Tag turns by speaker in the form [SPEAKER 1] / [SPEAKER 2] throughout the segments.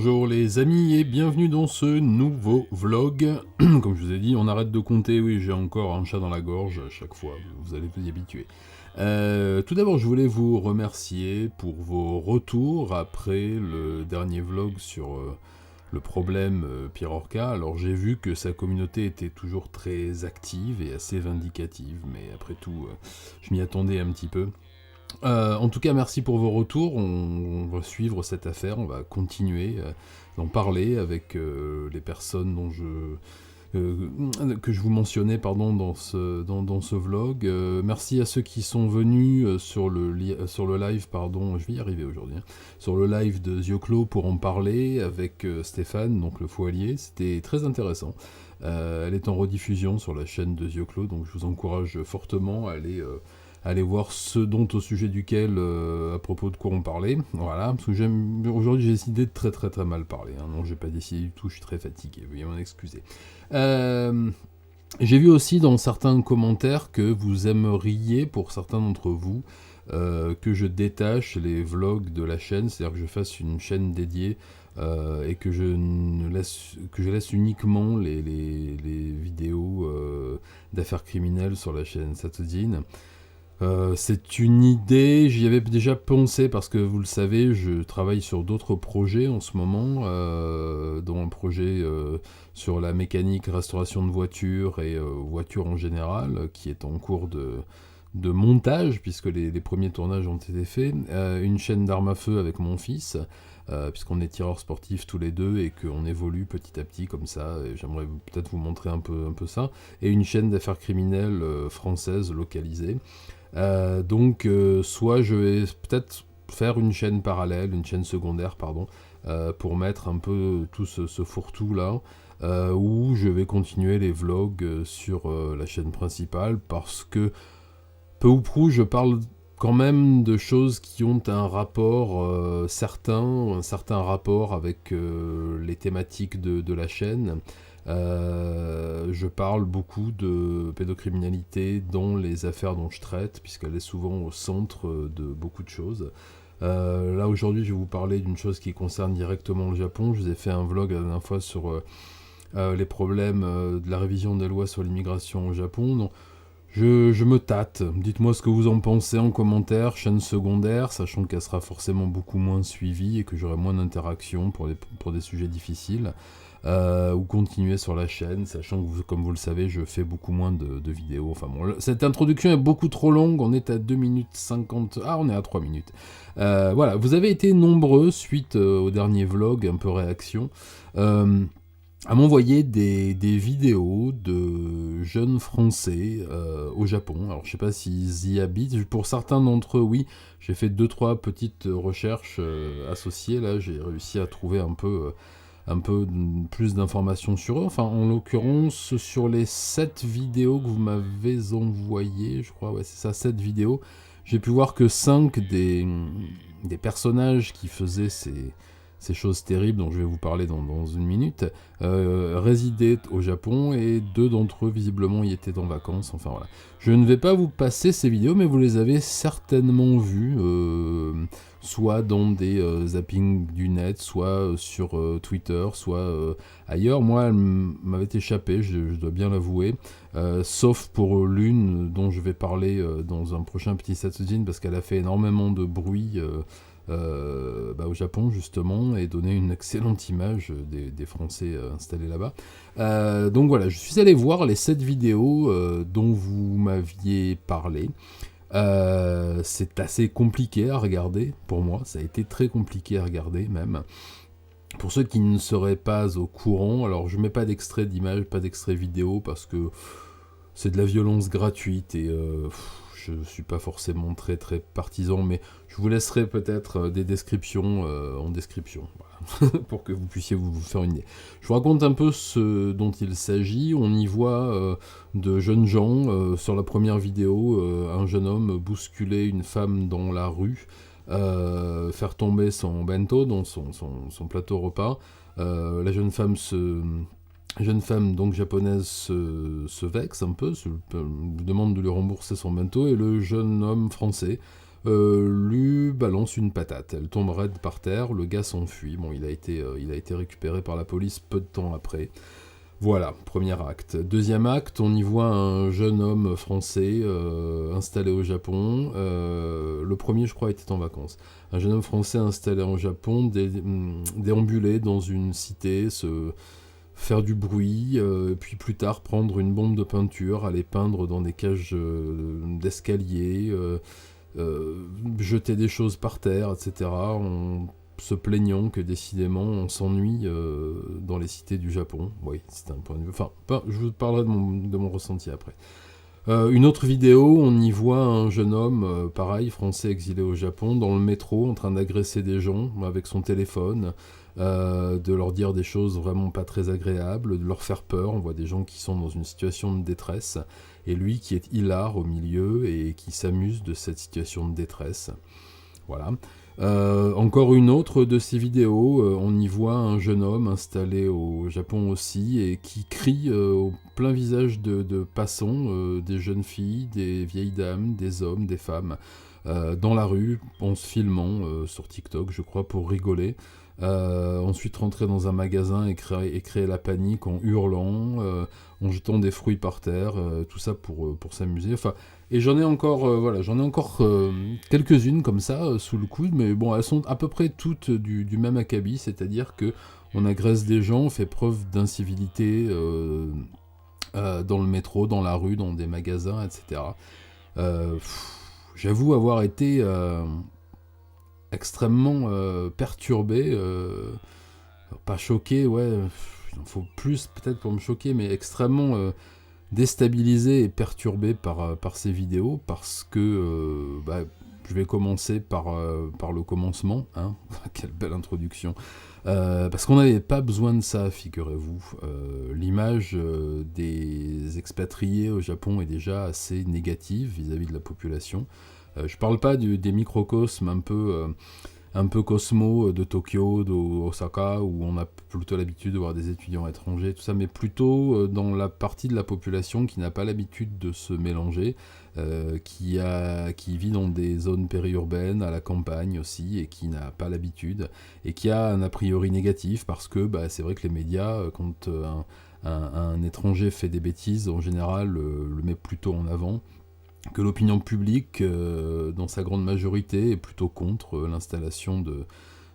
[SPEAKER 1] Bonjour les amis et bienvenue dans ce nouveau vlog. Comme je vous ai dit, on arrête de compter, oui j'ai encore un chat dans la gorge à chaque fois, vous allez vous y habituer. Tout d'abord je voulais vous remercier pour vos retours après le dernier vlog sur le problème Pirorca. Alors j'ai vu que sa communauté était toujours très active et assez vindicative, mais après tout je m'y attendais un petit peu. En tout cas, merci pour vos retours. On va suivre cette affaire, on va continuer d'en parler avec les personnes que je vous mentionnais dans ce vlog. Merci à ceux qui sont venus sur le live, je vais y arriver aujourd'hui, sur le live de Zioclo pour en parler avec Stéphane, donc le Foilier. C'était très intéressant. Elle est en rediffusion sur la chaîne de Zioclo, donc je vous encourage fortement à aller voir ce dont au sujet duquel, à propos de quoi on parlait. Voilà, parce que aujourd'hui j'ai décidé de très très très mal parler. Non, j'ai pas décidé du tout, je suis très fatigué, veuillez m'en excuser. J'ai vu aussi dans certains commentaires que vous aimeriez, pour certains d'entre vous, que je détache les vlogs de la chaîne, c'est-à-dire que je fasse une chaîne dédiée et que je laisse uniquement les vidéos d'affaires criminelles sur la chaîne Satodine. C'est une idée, j'y avais déjà pensé parce que vous le savez, je travaille sur d'autres projets en ce moment, dont un projet sur la mécanique, restauration de voitures et voitures en général, qui est en cours de montage puisque les premiers tournages ont été faits, une chaîne d'armes à feu avec mon fils, puisqu'on est tireurs sportifs tous les deux et qu'on évolue petit à petit comme ça, et j'aimerais peut-être vous montrer un peu ça, et une chaîne d'affaires criminelles française localisée. Soit je vais peut-être faire une chaîne parallèle, une chaîne secondaire, pour mettre un peu tout ce fourre-tout là, où je vais continuer les vlogs sur la chaîne principale, parce que peu ou prou je parle quand même de choses qui ont un rapport un certain rapport avec les thématiques de la chaîne. Je parle beaucoup de pédocriminalité dans les affaires dont je traite, puisqu'elle est souvent au centre de beaucoup de choses. Là aujourd'hui je vais vous parler d'une chose qui concerne directement le Japon. Je vous ai fait un vlog la dernière fois sur les problèmes de la révision des lois sur l'immigration au Japon. Donc, je me tâte, dites-moi ce que vous en pensez en commentaire, chaîne secondaire, sachant qu'elle sera forcément beaucoup moins suivie et que j'aurai moins d'interactions pour des sujets difficiles. Ou continuer sur la chaîne, sachant que, comme vous le savez, je fais beaucoup moins de vidéos. Enfin bon, cette introduction est beaucoup trop longue, on est à 2 minutes 50... Ah, on est à 3 minutes. Voilà, vous avez été nombreux, suite au dernier vlog, un peu réaction, à m'envoyer des vidéos de jeunes Français au Japon. Alors je sais pas s'ils y habitent, pour certains d'entre eux oui, j'ai fait 2-3 petites recherches associées, là j'ai réussi à trouver un peu plus d'informations sur eux. Enfin, en l'occurrence, sur les 7 vidéos que vous m'avez envoyées, je crois, ouais, c'est ça, 7 vidéos, j'ai pu voir que 5 des personnages qui faisaient ces choses terribles dont je vais vous parler dans une minute, résidaient au Japon, et 2 d'entre eux, visiblement, y étaient en vacances. Enfin, voilà. Je ne vais pas vous passer ces vidéos, mais vous les avez certainement vues, soit dans des zappings du net, soit sur Twitter, soit ailleurs. Moi, elle m'avait échappé, je dois bien l'avouer, sauf pour l'une dont je vais parler dans un prochain petit Satsujin, parce qu'elle a fait énormément de bruit au Japon justement, et donné une excellente image des Français installés là-bas. Donc voilà, je suis allé voir les 7 vidéos dont vous m'aviez parlé. C'est assez compliqué à regarder, pour moi, ça a été très compliqué à regarder même. Pour ceux qui ne seraient pas au courant, alors je mets pas d'extrait d'image, pas d'extrait vidéo, parce que c'est de la violence gratuite, et je suis pas forcément très très partisan, mais je vous laisserai peut-être des descriptions en description, voilà, pour que vous puissiez vous faire une idée. Je vous raconte un peu ce dont il s'agit. On y voit de jeunes gens, sur la première vidéo, un jeune homme bousculer une femme dans la rue, faire tomber son bento, donc son plateau repas. La jeune femme donc japonaise se vexe un peu, lui demande de lui rembourser son bento, et le jeune homme français lui balance une patate. Elle tombe raide par terre, le gars s'enfuit. Bon, il a été récupéré par la police peu de temps après. Voilà, premier acte. Deuxième acte, on y voit un jeune homme français installé au Japon. Le premier, je crois, était en vacances. Un jeune homme français installé au Japon, déambuler dans une cité, faire du bruit, puis plus tard prendre une bombe de peinture, aller peindre dans des cages d'escalier, jeter des choses par terre, etc. En se plaignant que décidément on s'ennuie dans les cités du Japon. Oui, c'est un point de vue. Enfin, je vous parlerai de mon ressenti après. Une autre vidéo, on y voit un jeune homme, pareil, français exilé au Japon, dans le métro, en train d'agresser des gens avec son téléphone, de leur dire des choses vraiment pas très agréables, de leur faire peur. On voit des gens qui sont dans une situation de détresse, et lui qui est hilar au milieu et qui s'amuse de cette situation de détresse. Voilà. Encore une autre de ces vidéos, on y voit un jeune homme installé au Japon aussi et qui crie au plein visage de passants, des jeunes filles, des vieilles dames, des hommes, des femmes, dans la rue, en se filmant sur TikTok, je crois, pour rigoler. Ensuite rentrer dans un magasin et créer la panique en hurlant, en jetant des fruits par terre, tout ça pour s'amuser. Enfin, et j'en ai encore, quelques-unes comme ça sous le coude, mais bon, elles sont à peu près toutes du même acabit, c'est-à-dire que on agresse des gens, on fait preuve d'incivilité dans le métro, dans la rue, dans des magasins, etc. J'avoue avoir été extrêmement perturbé, pas choqué, ouais, il en faut plus peut-être pour me choquer, mais extrêmement déstabilisé et perturbé par ces vidéos, parce que je vais commencer par le commencement, hein. Quelle belle introduction. Parce qu'on n'avait pas besoin de ça, figurez-vous. L'image des expatriés au Japon est déjà assez négative vis-à-vis de la population. Je parle pas des microcosmes un peu cosmo de Tokyo, d'Osaka, où on a plutôt l'habitude de voir des étudiants étrangers, tout ça, mais plutôt dans la partie de la population qui n'a pas l'habitude de se mélanger, qui vit dans des zones périurbaines, à la campagne aussi, et qui n'a pas l'habitude, et qui a un a priori négatif, parce que c'est vrai que les médias, quand un étranger fait des bêtises, en général, le met plutôt en avant, que l'opinion publique, dans sa grande majorité, est plutôt contre l'installation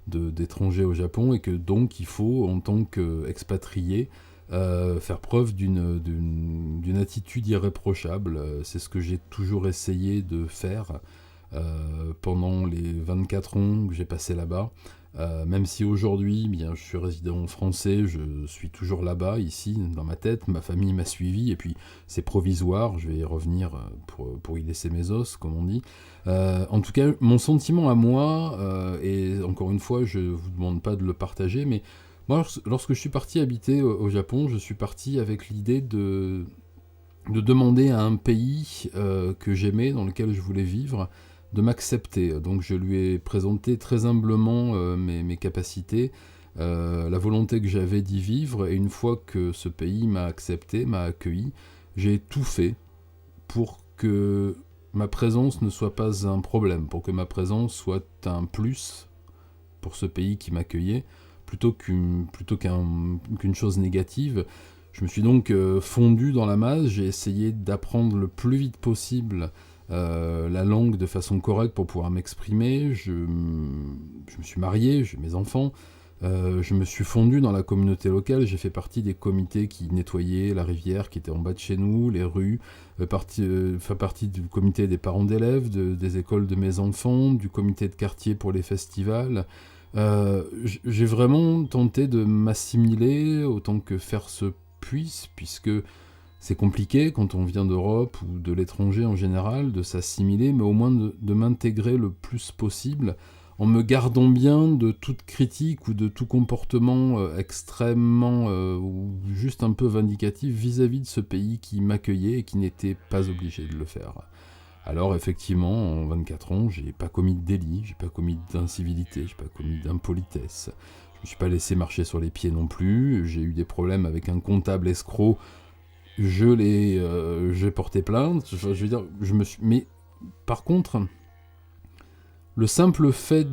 [SPEAKER 1] d'étrangers au Japon, et que donc il faut, en tant qu'expatrié, faire preuve d'une attitude irréprochable. C'est ce que j'ai toujours essayé de faire pendant les 24 ans que j'ai passé là-bas. Même si aujourd'hui, bien, je suis résident français, je suis toujours là-bas, ici, dans ma tête, ma famille m'a suivi, et puis c'est provisoire, je vais y revenir pour y laisser mes os, comme on dit. En tout cas, mon sentiment à moi, et encore une fois, je ne vous demande pas de le partager, mais moi, lorsque je suis parti habiter au Japon, je suis parti avec l'idée de demander à un pays que j'aimais, dans lequel je voulais vivre, de m'accepter. Donc je lui ai présenté très humblement mes capacités, la volonté que j'avais d'y vivre, et une fois que ce pays m'a accepté, m'a accueilli, j'ai tout fait pour que ma présence ne soit pas un problème, pour que ma présence soit un plus pour ce pays qui m'accueillait, plutôt qu'une chose négative. Je me suis donc fondu dans la masse, j'ai essayé d'apprendre le plus vite possible la langue de façon correcte pour pouvoir m'exprimer. Je me suis marié, j'ai mes enfants, je me suis fondu dans la communauté locale, j'ai fait partie des comités qui nettoyaient la rivière qui était en bas de chez nous, les rues, fait partie du comité des parents d'élèves, des écoles de mes enfants, du comité de quartier pour les festivals. J'ai vraiment tenté de m'assimiler autant que faire se puisse, puisque c'est compliqué quand on vient d'Europe ou de l'étranger en général de s'assimiler, mais au moins de m'intégrer le plus possible, en me gardant bien de toute critique ou de tout comportement extrêmement ou juste un peu vindicatif vis-à-vis de ce pays qui m'accueillait et qui n'était pas obligé de le faire. Alors effectivement, en 24 ans, j'ai pas commis de délit, j'ai pas commis d'incivilité, j'ai pas commis d'impolitesse. Je me suis pas laissé marcher sur les pieds non plus, j'ai eu des problèmes avec un comptable escroc, j'ai porté plainte, enfin, je veux dire, mais par contre, le simple fait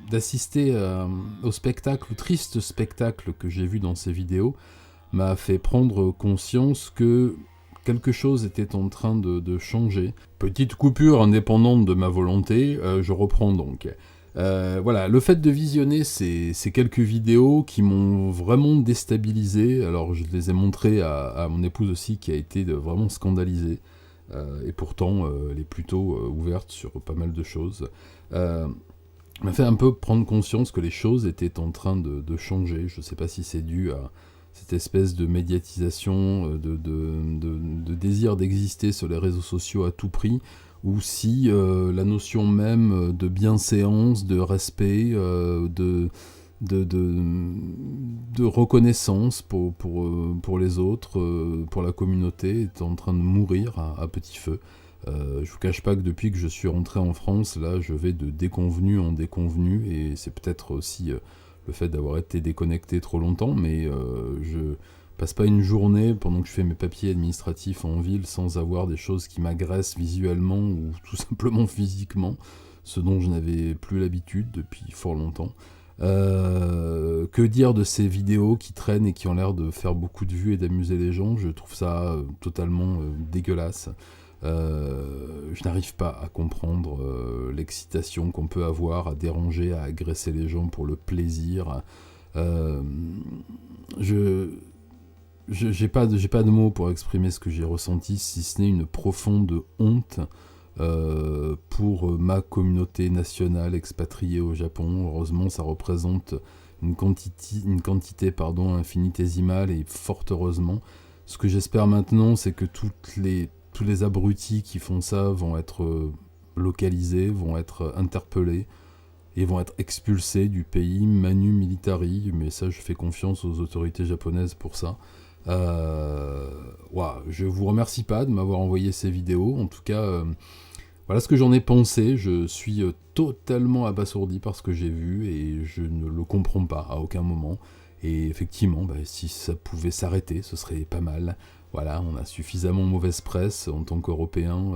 [SPEAKER 1] d'assister au spectacle, au triste spectacle que j'ai vu dans ces vidéos, m'a fait prendre conscience que quelque chose était en train de changer. Petite coupure indépendante de ma volonté, je reprends donc. Voilà, le fait de visionner ces quelques vidéos qui m'ont vraiment déstabilisé, alors je les ai montrées à mon épouse aussi qui a été vraiment scandalisée, et pourtant elle est plutôt ouverte sur pas mal de choses, m'a fait un peu prendre conscience que les choses étaient en train de changer. Je ne sais pas si c'est dû à cette espèce de médiatisation, de désir d'exister sur les réseaux sociaux à tout prix, ou si la notion même de bienséance, de respect, de reconnaissance pour les autres, pour la communauté, est en train de mourir à petit feu. Je vous cache pas que depuis que je suis rentré en France, là, je vais de déconvenu en déconvenu, et c'est peut-être aussi le fait d'avoir été déconnecté trop longtemps, mais je passe pas une journée pendant que je fais mes papiers administratifs en ville sans avoir des choses qui m'agressent visuellement ou tout simplement physiquement, ce dont je n'avais plus l'habitude depuis fort longtemps. Que dire de ces vidéos qui traînent et qui ont l'air de faire beaucoup de vues et d'amuser les gens? Je trouve ça totalement dégueulasse. Je n'arrive pas à comprendre l'excitation qu'on peut avoir à déranger, à agresser les gens pour le plaisir. J'ai pas de mots pour exprimer ce que j'ai ressenti, si ce n'est une profonde honte pour ma communauté nationale expatriée au Japon. Heureusement, ça représente une quantité infinitésimale, et fort heureusement. Ce que j'espère maintenant, c'est que tous les abrutis qui font ça vont être localisés, vont être interpellés et vont être expulsés du pays manu militari, mais ça, je fais confiance aux autorités japonaises pour ça. Je vous remercie pas de m'avoir envoyé ces vidéos, en tout cas, voilà ce que j'en ai pensé. Je suis totalement abasourdi par ce que j'ai vu, et je ne le comprends pas à aucun moment, et effectivement, si ça pouvait s'arrêter, ce serait pas mal. Voilà, on a suffisamment mauvaise presse en tant qu'Européens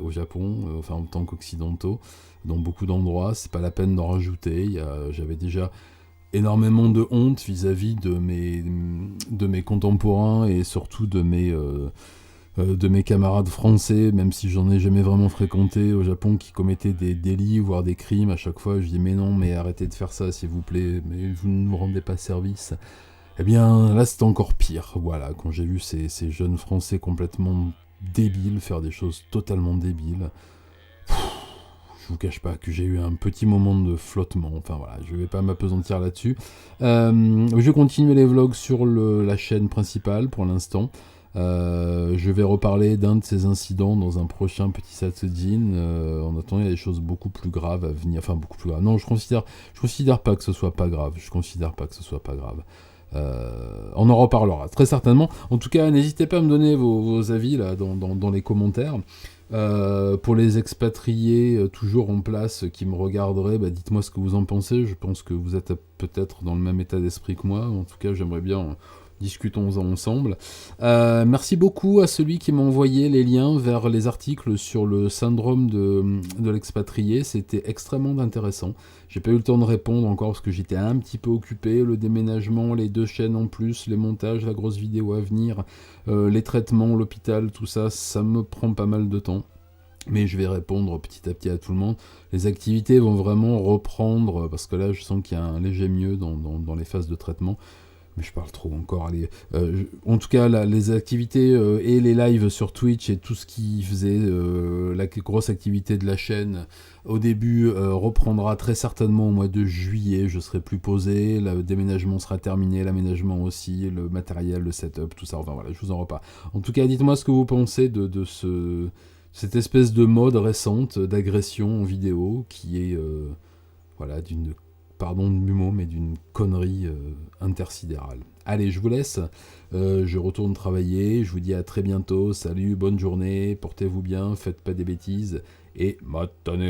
[SPEAKER 1] au Japon, enfin en tant qu'Occidentaux, dans beaucoup d'endroits. C'est pas la peine d'en rajouter. J'avais déjà énormément de honte vis-à-vis de mes contemporains, et surtout de mes camarades français, même si j'en ai jamais vraiment fréquenté au Japon, qui commettaient des délits, voire des crimes. À chaque fois, je dis mais non, mais arrêtez de faire ça s'il vous plaît, mais vous ne nous rendez pas service. Eh bien, là, c'était encore pire. Voilà, quand j'ai vu ces jeunes Français complètement débiles faire des choses totalement débiles, je vous cache pas que j'ai eu un petit moment de flottement. Enfin voilà, je vais pas m'apesantir là-dessus. Je vais continuer les vlogs sur la chaîne principale pour l'instant. Je vais reparler d'un de ces incidents dans un prochain petit Satsujin. En attendant, il y a des choses beaucoup plus graves à venir. Enfin, beaucoup plus graves. Non, je considère pas que ce soit pas grave. On en reparlera très certainement. En tout cas, n'hésitez pas à me donner vos avis là dans les commentaires. Pour les expatriés toujours en place qui me regarderaient, dites-moi ce que vous en pensez. Je pense que vous êtes peut-être dans le même état d'esprit que moi. En tout cas, j'aimerais bien discutons-en ensemble. Merci beaucoup à celui qui m'a envoyé les liens vers les articles sur le syndrome de l'expatrié. C'était extrêmement intéressant. J'ai pas eu le temps de répondre encore parce que j'étais un petit peu occupé. Le déménagement, les 2 chaînes en plus, les montages, la grosse vidéo à venir, les traitements, l'hôpital, tout ça, ça me prend pas mal de temps. Mais je vais répondre petit à petit à tout le monde. Les activités vont vraiment reprendre, parce que là je sens qu'il y a un léger mieux dans les phases de traitement. Mais je parle trop encore. Allez. En tout cas, les activités et les lives sur Twitch et tout ce qui faisait la grosse activité de la chaîne au début reprendra très certainement au mois de juillet. Je serai plus posé, le déménagement sera terminé, l'aménagement aussi, le matériel, le setup, tout ça. Enfin voilà, je vous en reparle. En tout cas, dites-moi ce que vous pensez de cette espèce de mode récente d'agression en vidéo qui est pardon du mot, mais d'une connerie intersidérale. Allez, je vous laisse, je retourne travailler, je vous dis à très bientôt, salut, bonne journée, portez-vous bien, faites pas des bêtises, et matane.